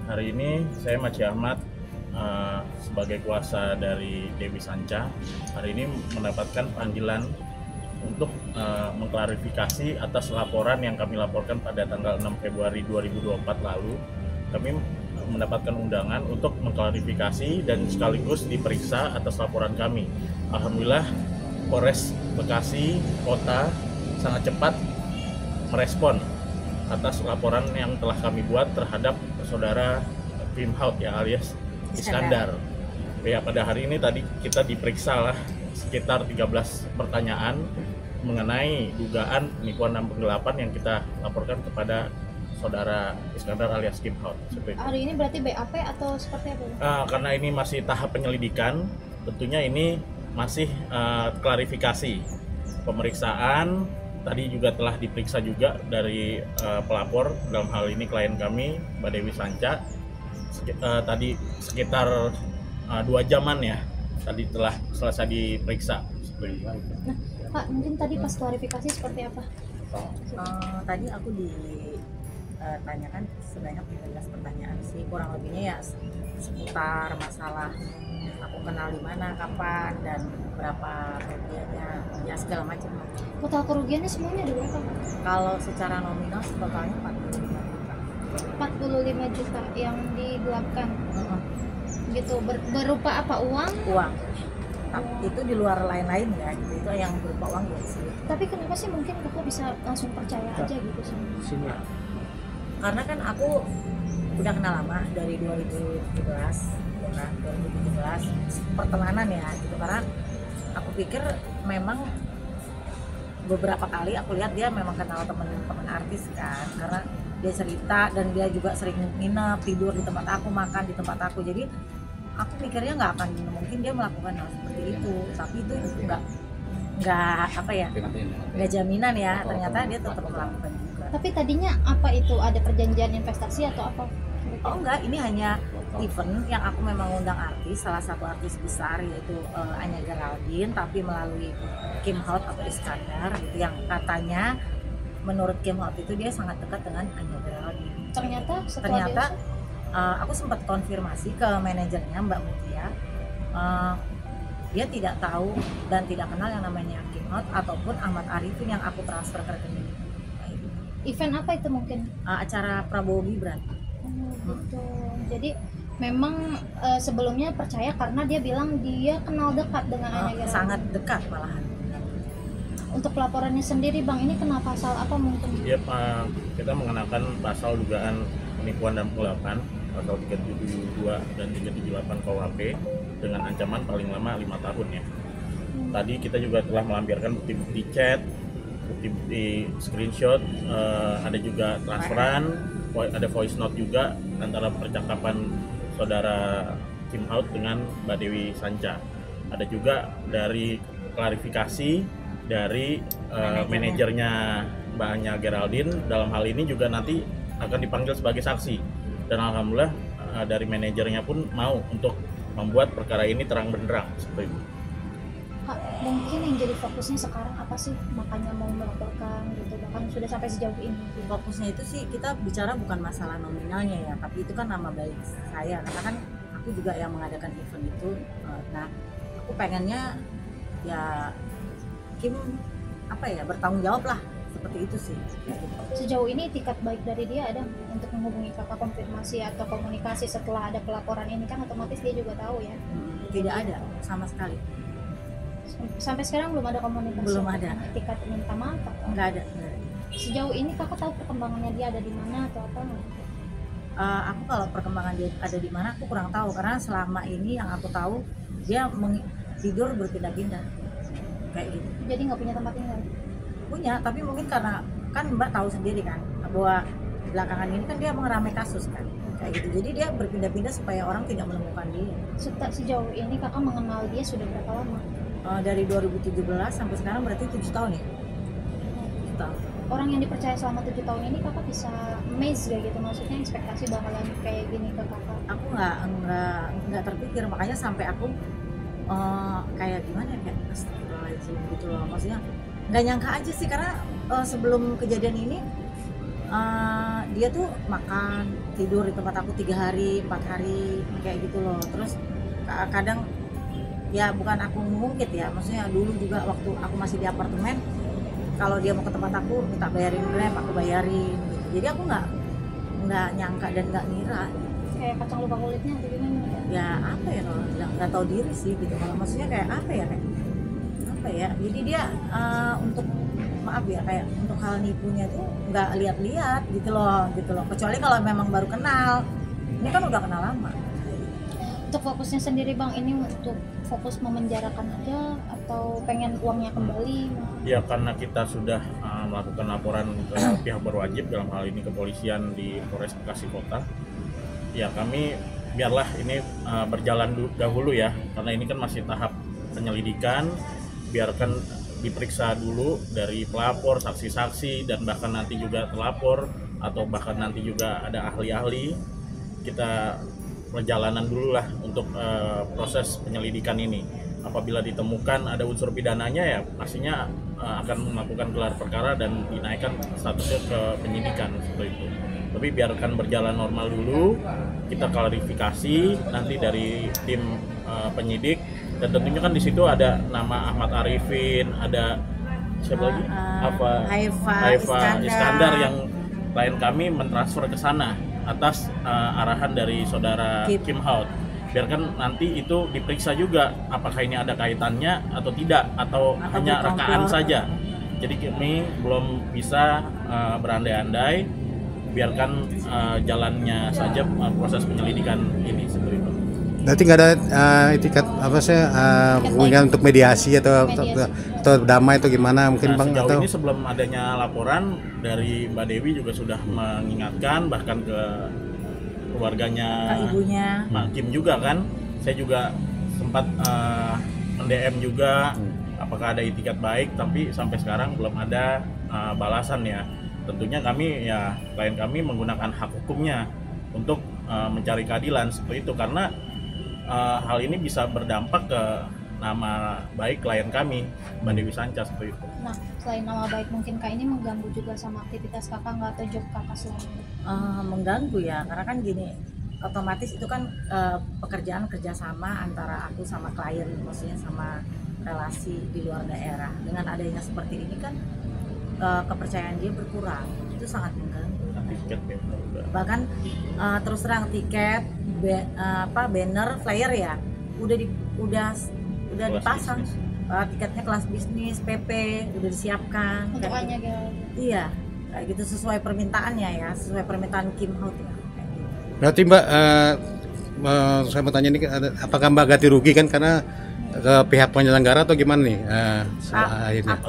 Hari ini saya Maci Ahmad sebagai kuasa dari Dewi Sanca. Hari ini mendapatkan panggilan untuk mengklarifikasi atas laporan yang kami laporkan pada tanggal 6 Februari 2024 lalu. Kami mendapatkan undangan untuk mengklarifikasi dan sekaligus diperiksa atas laporan kami. Alhamdulillah Polres Bekasi Kota sangat cepat merespon atas laporan yang telah kami buat terhadap saudara Kim Haut ya alias Iskandar. Ya, pada hari ini tadi kita diperiksa lah sekitar 13 pertanyaan mengenai dugaan penipuan dan penggelapan yang kita laporkan kepada saudara Iskandar alias Kim Haut. Hari ini berarti BAP atau seperti apa? Karena ini masih tahap penyelidikan, tentunya ini masih klarifikasi pemeriksaan. Tadi juga telah diperiksa juga dari pelapor, dalam hal ini klien kami, Mbak Dewi Sanca. Tadi sekitar 2 jaman ya, tadi telah selesai diperiksa. Nah, Pak, mungkin tadi pas klarifikasi seperti apa? Tadi aku ditanyakan sebanyak 13 pertanyaan sih, kurang lebihnya ya seputar masalah aku kenal di mana, kapan, dan berapa kerugiannya, ya segala macam. Total kerugiannya semuanya ada berapa? Kalau secara nominal totalnya 45 juta. 45 juta yang digelapkan. Gitu, berupa apa? Uang? Uang. Itu di luar lain-lain ya, gitu. Itu yang berupa uang ya sih. Tapi kenapa sih mungkin kakak bisa langsung percaya aja gitu sih? Sini. Karena kan aku udah kenal lama dari 2017. 2017 pertemanan ya gitu, karena aku pikir memang beberapa kali aku lihat dia memang kenal teman-teman artis kan, karena dia cerita dan dia juga sering nginep, tidur di tempat aku, makan di tempat aku. Jadi aku pikirnya nggak akan mungkin dia melakukan hal seperti itu, tapi itu nggak apa ya, nggak jaminan ya, ternyata dia tetap melakukan juga. Tapi tadinya apa itu, ada perjanjian investasi atau apa? Oh enggak, ini hanya event yang aku memang undang artis, salah satu artis besar yaitu Anya Geraldine, tapi melalui Kim Haut atau Iskandar gitu, yang katanya menurut Kim Haut itu dia sangat dekat dengan Anya Geraldine. Ternyata aku sempat konfirmasi ke manajernya Mbak Mutia, dia tidak tahu dan tidak kenal yang namanya Kim Haut ataupun Ahmad Arifin yang aku transfer ke rekening. Event apa itu mungkin? Acara Prabowo Gibran. Gitu. Jadi memang sebelumnya percaya karena dia bilang dia kenal dekat dengan Anya Geraldine. Sangat dekat malahan. Untuk pelaporannya sendiri Bang, ini kena pasal apa mungkin? Ya, kita mengenakan pasal dugaan penipuan dan penggelapan, pasal 372 dan 378 KUHP dengan ancaman paling lama 5 tahun ya. Tadi kita juga telah melampirkan bukti-bukti chat, bukti-bukti screenshot, ada juga transferan, ada voice note juga antara percakapan saudara Kim Haut dengan Mbak Dewi Sanca. Ada juga dari klarifikasi dari manajernya Mbak Anya Geraldine, dalam hal ini juga nanti akan dipanggil sebagai saksi. Dan alhamdulillah dari manajernya pun mau untuk membuat perkara ini terang benderang seperti itu. Kak, mungkin yang jadi fokusnya sekarang apa sih makanya mau melaporkan gitu, bahkan sudah sampai sejauh ini? Fokusnya itu sih kita bicara bukan masalah nominalnya ya, tapi itu kan nama baik saya, karena kan aku juga yang mengadakan event itu. Nah, aku pengennya ya Kim apa ya, bertanggung jawab lah, seperti itu sih. Sejauh ini itikat baik dari dia ada untuk menghubungi kakak, konfirmasi atau komunikasi setelah ada pelaporan ini, kan otomatis dia juga tahu ya? Tidak ada sama sekali. Sampai sekarang belum ada komunikasi? Belum ada. Itikat minta maaf? Nggak ada. Sejauh ini kakak tahu perkembangannya dia ada di mana atau apa? Aku kalau perkembangan dia ada di mana aku kurang tahu, karena selama ini yang aku tahu dia tidur berpindah-pindah kayak gitu. Jadi nggak punya tempat tinggal. Punya, tapi mungkin karena kan Mbak tahu sendiri kan bahwa belakangan ini kan dia mengeramai kasus kan kayak gitu, jadi dia berpindah-pindah supaya orang tidak menemukan dia. Sejauh ini kakak mengenal dia sudah berapa lama? Dari 2017 sampai sekarang berarti 7 tahun ya. 7 tahun. Orang yang dipercaya selama 7 tahun ini kakak bisa amaze gak gitu, maksudnya ekspektasi bakalan kayak gini ke kakak? Aku nggak terpikir, makanya sampai aku kayak gimana ya, kayak astagfirullahaladzim gitu loh, maksudnya nggak nyangka aja sih, karena sebelum kejadian ini dia tuh makan tidur di tempat aku 3 hari 4 hari kayak gitu loh. Terus kadang ya bukan aku ngungkit ya, maksudnya dulu juga waktu aku masih di apartemen, kalau dia mau ke tempat aku minta bayarin Grab, aku bayarin gitu. Jadi aku nggak nyangka dan nggak ngira gitu. Kayak kacang lupa kulitnya atau gimana? Ya apa ya, kalau nggak tahu diri sih gitu, kalau maksudnya kayak apa ya, jadi dia untuk maaf ya, kayak untuk hal nipunya tuh nggak lihat-lihat gitu loh, kecuali kalau memang baru kenal. Ini kan udah kenal lama. Untuk fokusnya sendiri bang, ini untuk fokus memenjarakan aja atau pengen uangnya kembali? Ya karena kita sudah melakukan laporan ke pihak berwajib, dalam hal ini kepolisian di Polres Bekasi Kota. Ya kami biarlah ini berjalan dahulu ya, karena ini kan masih tahap penyelidikan, biarkan diperiksa dulu dari pelapor, saksi-saksi, dan bahkan nanti juga terlapor atau bahkan nanti juga ada ahli-ahli. Kita perjalanan dulu lah untuk proses penyelidikan ini. Apabila ditemukan ada unsur pidananya ya pastinya akan melakukan gelar perkara dan dinaikkan statusnya ke penyidikan seperti itu. Tapi biarkan berjalan normal dulu, kita klarifikasi nanti dari tim penyidik, dan tentunya kan di situ ada nama Ahmad Arifin, ada siapa lagi? Haifa Iskandar yang klien kami mentransfer ke sana atas arahan dari saudara Kim Haut. Biarkan nanti itu diperiksa juga apakah ini ada kaitannya atau tidak, atau hanya rekaan saja. Jadi kami belum bisa berandai-andai, biarkan jalannya saja proses penyelidikan ini seperti itu. Berarti nggak ada etikat apa sih hubungan untuk mediasi atau damai atau gimana mungkin bang? Sejauh atau ini sebelum adanya laporan dari Mbak Dewi juga sudah mengingatkan, bahkan ke keluarganya ibunya Mbak Kim juga kan, saya juga sempat mendm juga apakah ada itikat baik, tapi sampai sekarang belum ada balasan ya. Tentunya kami ya, klien kami menggunakan hak hukumnya untuk mencari keadilan seperti itu, karena hal ini bisa berdampak ke nama baik klien kami, Mbak Dewi Sanca seperti itu. Nah, selain nama baik, mungkin kak ini mengganggu juga sama aktivitas kakak nggak, atau job kakak selama ini? Mengganggu ya, karena kan gini, otomatis itu kan pekerjaan kerjasama antara aku sama klien, maksudnya sama relasi di luar daerah. Dengan adanya seperti ini kan kepercayaan dia berkurang, itu sangat mengganggu. Tiket ya, Bahkan terus terang tiket, banner, flyer ya, udah dipasang. Tiketnya kelas bisnis, PP udah disiapkan. Untuk hanya gitu? Iya, kayak gitu sesuai permintaannya ya, sesuai permintaan Kim Haut ya. berarti mbak saya mau tanya ini, apakah mbak ganti rugi kan karena ke pihak penyelenggara atau gimana nih akhirnya?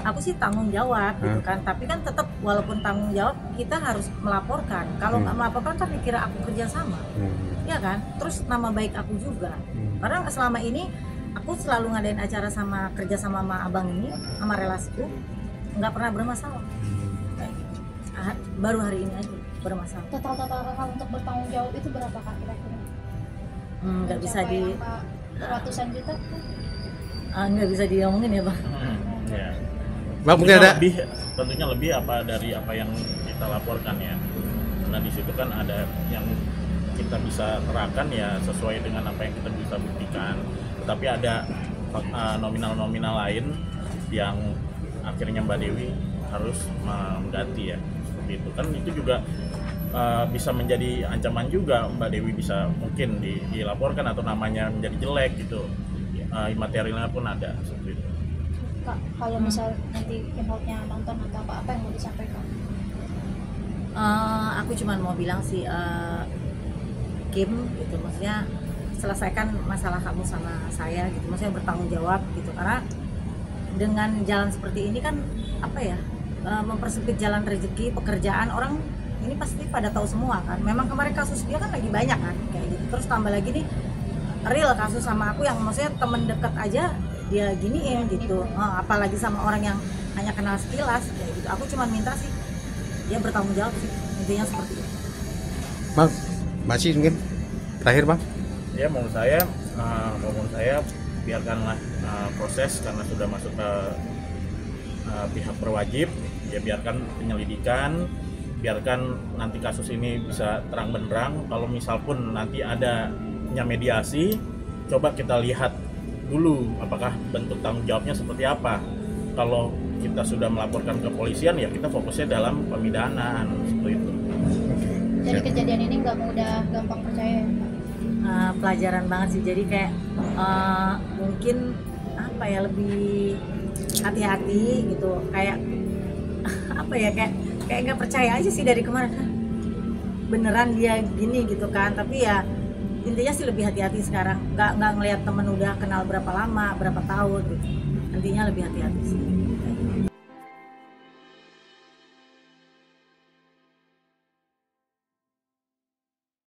Aku sih tanggung jawab gitu kan, tapi kan tetap walaupun tanggung jawab kita harus melaporkan. Kalau nggak melaporkan kan dikira aku kerjasama, ya kan? Terus nama baik aku juga, karena selama ini aku selalu ngadain acara kerjasama sama abang ini, sama relasiku, nggak pernah bermasalah. Baru hari ini aja bermasalah. Total kakak untuk bertanggung jawab itu berapa kak kira-kira? Nggak bisa di ratusan juta? Nggak bisa diomongin ya bang. Ya. Bang mungkin ada tentunya lebih apa dari apa yang kita laporkan ya. Karena di situ kan ada yang kita bisa terapkan ya sesuai dengan apa yang kita bisa buktikan. Tetapi ada nominal-nominal lain yang akhirnya Mbak Dewi harus mengganti ya. Seperti itu kan, itu juga bisa menjadi ancaman juga. Mbak Dewi bisa mungkin dilaporkan atau namanya menjadi jelek gitu. Imaterialnya pun ada seperti itu. Kak, kalau misal nanti Kim Hautnya nonton atau apa yang mau disampaikan? Aku cuman mau bilang sih, Kim gitu, maksudnya selesaikan masalah kamu sama saya gitu, maksudnya bertanggung jawab gitu, karena dengan jalan seperti ini kan apa ya, mempersempit jalan rezeki pekerjaan orang ini pasti pada tahu semua kan. Memang kemarin kasus dia kan lagi banyak kan kayak gitu, terus tambah lagi nih real kasus sama aku yang maksudnya temen deket aja dia giniin gitu. Apalagi sama orang yang hanya kenal sekilas kayak gitu. Aku cuma minta sih dia bertanggung jawab sih, intinya seperti itu. Bang, masih mungkin terakhir bang. Ya menurut saya biarkanlah proses, karena sudah masuk ke pihak berwajib, ya biarkan penyelidikan, biarkan nanti kasus ini bisa terang benderang. Kalau misal pun nanti adanya mediasi, coba kita lihat dulu apakah bentuk tanggung jawabnya seperti apa. Kalau kita sudah melaporkan ke polisian, ya kita fokusnya dalam pemidanaan seperti itu. Dari kejadian ini nggak mudah gampang percaya ya, Pak? Pelajaran banget sih, jadi kayak mungkin apa ya, lebih hati-hati gitu, kayak apa ya, kayak nggak percaya aja sih dari kemarin, beneran dia gini gitu kan. Tapi ya intinya sih lebih hati-hati sekarang, nggak ngelihat temen udah kenal berapa lama, berapa tahun gitu, intinya lebih hati-hati sih.